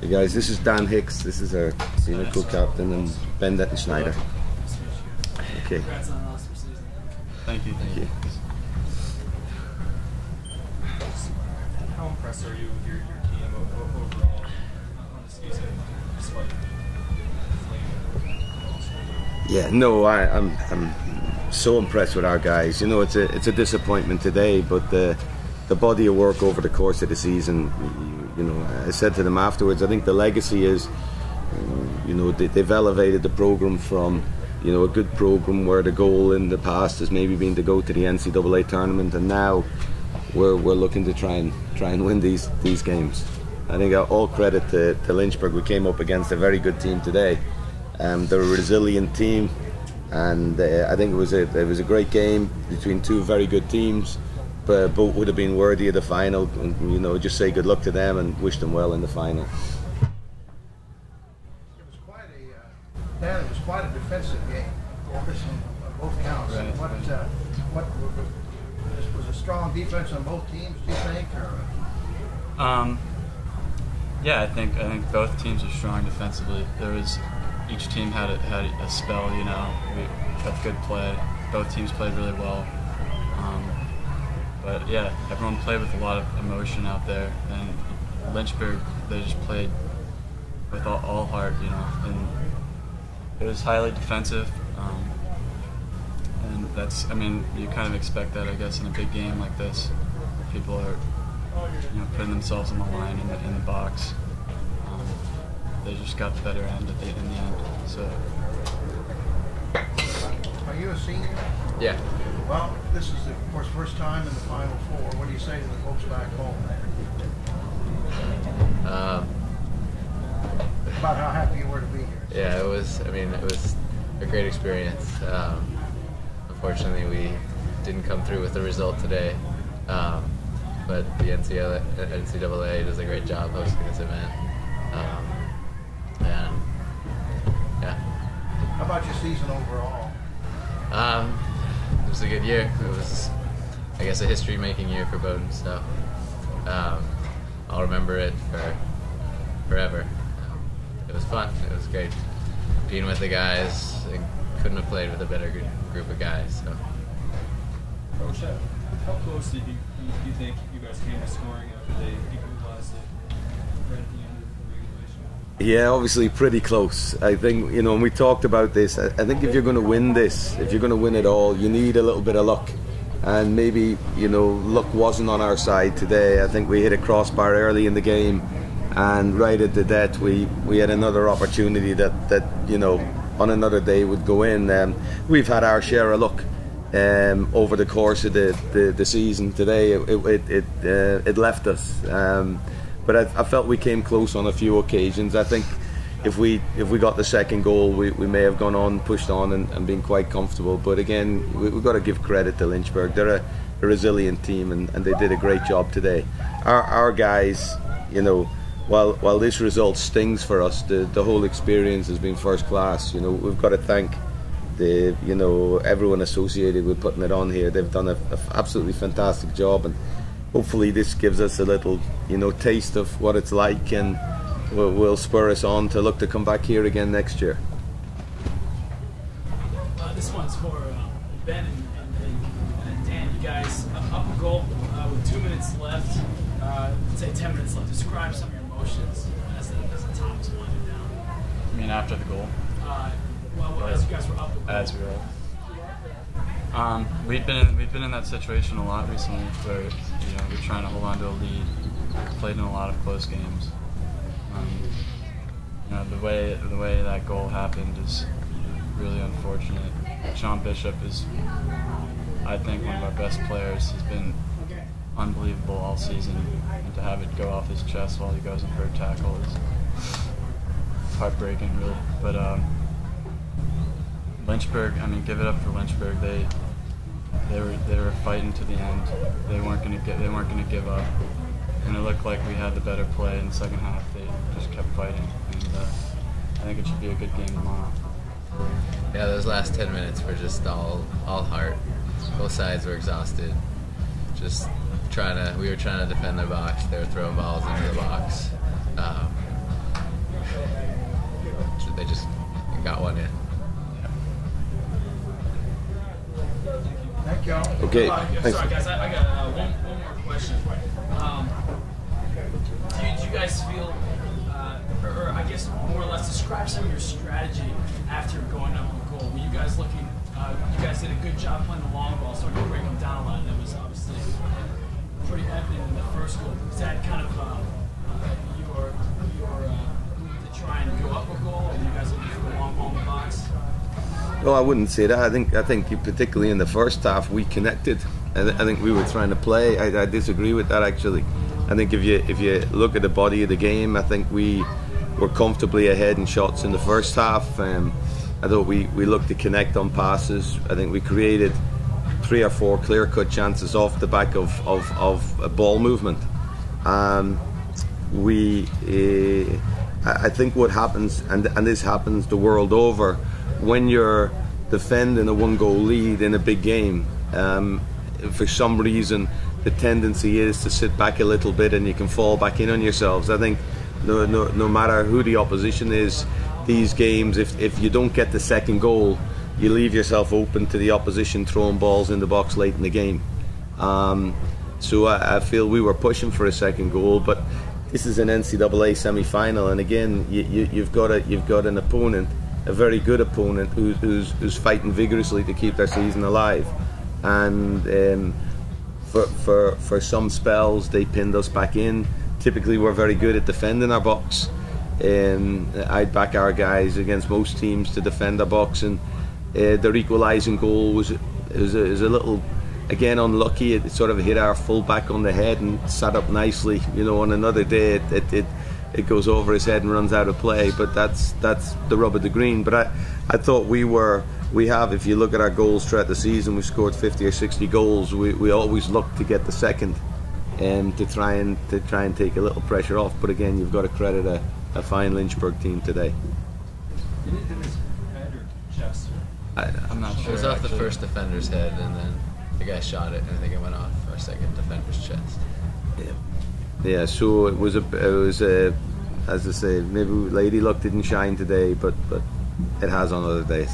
Hey guys, this is Don Hicks. This is our senior co-captain, and Ben and Schneider. Okay. Thank you. Thank you. How impressed are you with your team overall on the season, despite Yeah, no, I'm so impressed with our guys. You know, it's a disappointment today, but the body of work over the course of the season, you know, I said to them afterwards, I think the legacy is, you know, they've elevated the program from, you know, a good program where the goal in the past has maybe been to go to the NCAA tournament, and now we're looking to try and win these games. I think all credit to Lynchburg. We came up against a very good team today. They're a resilient team, and I think it was a great game between two very good teams. But both would have been worthy of the final, and, you know, just say good luck to them and wish them well in the final. It was quite a defensive game, on both counts. Right. What was a strong defense on both teams, do you think? Or? Yeah, I think both teams are strong defensively. Each team had a spell, you know. We had good play. Both teams played really well. But yeah, everyone played with a lot of emotion out there, and Lynchburg, they just played with all heart, you know. And it was highly defensive, and that's, I mean, you kind of expect that, I guess, in a big game like this. People are, you know, putting themselves on the line in the box. They just got the better end in the end. So. Are you a senior? Yeah. Well, this is, of course, first time in the Final Four. What do you say to the folks back home there? About how happy you were to be here. Yeah, it was. I mean, it was a great experience. Unfortunately, we didn't come through with the result today, but the NCAA does a great job hosting this event. And yeah. How about your season overall? It was a good year. It was, I guess, a history-making year for Bowdoin. So I'll remember it forever. It was fun. It was great being with the guys. I couldn't have played with a better group of guys. So. Coach, how close do you think you guys came to scoring after they equalized it right at the end of the regulation? Yeah, obviously pretty close. I think, you know, and we talked about this, I think if you're going to win this, if you're going to win it all, you need a little bit of luck. And maybe, you know, luck wasn't on our side today. I think we hit a crossbar early in the game, and right at the death we had another opportunity that you know, on another day would go in. We've had our share of luck over the course of the season. Today it left us. But I felt we came close on a few occasions. I think if we got the second goal, we may have gone on, pushed on, and been quite comfortable. But again, we've got to give credit to Lynchburg. They're a resilient team, and they did a great job today. Our guys, you know, while this result stings for us, the whole experience has been first class. You know, we've got to thank everyone associated with putting it on here. They've done an absolutely fantastic job, and hopefully this gives us a little, you know, taste of what it's like, and will spur us on to look to come back here again next year. This one's for Ben and Dan. You guys up a goal with 2 minutes left. Let's say 10 minutes left. Describe some of your emotions as the time is winding down. I mean, after the goal. Well, as you guys were up a goal. As we were up. We've been in that situation a lot recently, where, you know, we're trying to hold on to a lead. Played in a lot of close games. You know, the way that goal happened is really unfortunate. Sean Bishop is, I think, one of our best players. He's been unbelievable all season, and to have it go off his chest while he goes in for a tackle is heartbreaking, really. But Lynchburg, I mean, give it up for Lynchburg. They were fighting to the end. They weren't going to give up, and it looked like we had the better play in the second half. They just kept fighting, and I think it should be a good game tomorrow. Yeah, those last 10 minutes were just all heart. Both sides were exhausted. Just we were trying to defend their box. They were throwing balls into the box. So they just got one in. Thank you all. Okay, thanks. Sorry, guys. I got one more question. Do you guys feel, or I guess more or less describe some of your strategy after going up a goal? Were you guys looking? You guys did a good job playing the long ball, starting to break them down a lot. That was obviously pretty evident in the first goal. Was that kind of your move to try and go up a goal, or you guys looking for the long ball in the box? No, I wouldn't say that. I think particularly in the first half we connected. I think we were trying to play. I disagree with that actually. I think if you look at the body of the game, I think we were comfortably ahead in shots in the first half. I thought we looked to connect on passes. I think we created 3 or 4 clear-cut chances off the back of a ball movement. I think what happens, and this happens the world over, when you're defending a 1-goal lead in a big game, for some reason the tendency is to sit back a little bit and you can fall back in on yourselves. I think no matter who the opposition is, these games, if you don't get the second goal, you leave yourself open to the opposition throwing balls in the box late in the game. So I feel we were pushing for a second goal, but this is an NCAA semi-final, and again you've got an opponent, a very good opponent who's fighting vigorously to keep their season alive, and for some spells they pinned us back in. Typically we're very good at defending our box. I'd back our guys against most teams to defend our box, and their equalising goal was a little, again, unlucky. It sort of hit our fullback on the head and sat up nicely. You know, on another day it goes over his head and runs out of play. But that's the rub of the green. But I thought we have, if you look at our goals throughout the season, we've scored 50 or 60 goals. We always look to get the second, to try and take a little pressure off. But again, you've got to credit a fine Lynchburg team today. Did it hit his head or chest? I'm not sure. It was off the actually. first defender's head, and then the guy shot it, and I think it went off our second defender's chest. Yeah. So it was as I say, maybe Lady Luck didn't shine today, but it has on other days.